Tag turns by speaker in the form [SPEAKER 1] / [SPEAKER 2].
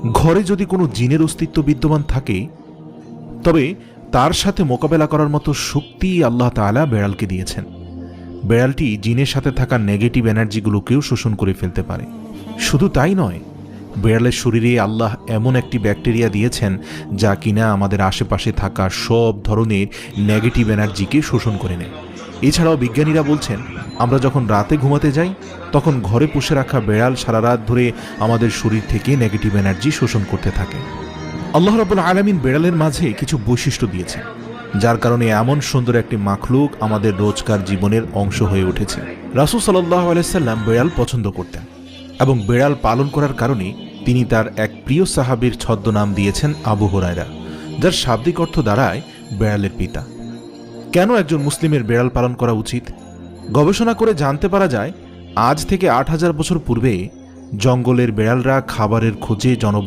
[SPEAKER 1] ঘরে যদি কোনো জিনের অস্তিত্ব বিদ্যমান থাকে তবে তার সাথে মোকাবেলা করার মতো শক্তি আল্লাহ তাআলা বেড়ালকে দিয়েছেন। বেড়ালটি জিনের সাথে থাকা নেগেটিভ এনার্জিগুলোকেও শোষণ করে ফেলতে পারে। শুধু তাই নয়, বেড়ালের শরীরে আল্লাহ এমন একটি ব্যাকটেরিয়া দিয়েছেন যা কিনা আমাদের আশেপাশে থাকা সব ধরনের নেগেটিভ এনার্জিকে শোষণ করে নেয়। এছাড়াও বিজ্ঞানীরা বলছেন, আমরা যখন রাতে ঘুমাতে যাই তখন ঘরে পুষে রাখা বেড়াল সারা রাত ধরে আমাদের শরীর থেকে নেগেটিভ এনার্জি শোষণ করতে থাকে। আল্লাহ রাব্বুল আলামিন বেড়ালের মাঝে কিছু বৈশিষ্ট্য দিয়েছেন, যার কারণে এমন সুন্দর একটি মাখলুক আমাদের রোজকার জীবনের অংশ হয়ে উঠেছে। রাসূল সাল্লাল্লাহু আলাইহি সাল্লাম বেড়াল পছন্দ করতেন এবং বেড়াল পালন করার কারণে তিনি তার এক প্রিয় সাহাবীর ছদ্মনাম দিয়েছেন আবু হুরায়রা, যার শাব্দিক অর্থ দাঁড়ায় বেড়ালের পিতা। কেন একজন মুসলিমের বেড়াল পালন করা উচিত? গবেষণা করে জানতে পারা যায়, আজ থেকে ৮,০০০ বছর পূর্বে জঙ্গলের বেড়ালরা খাবারের খোঁজে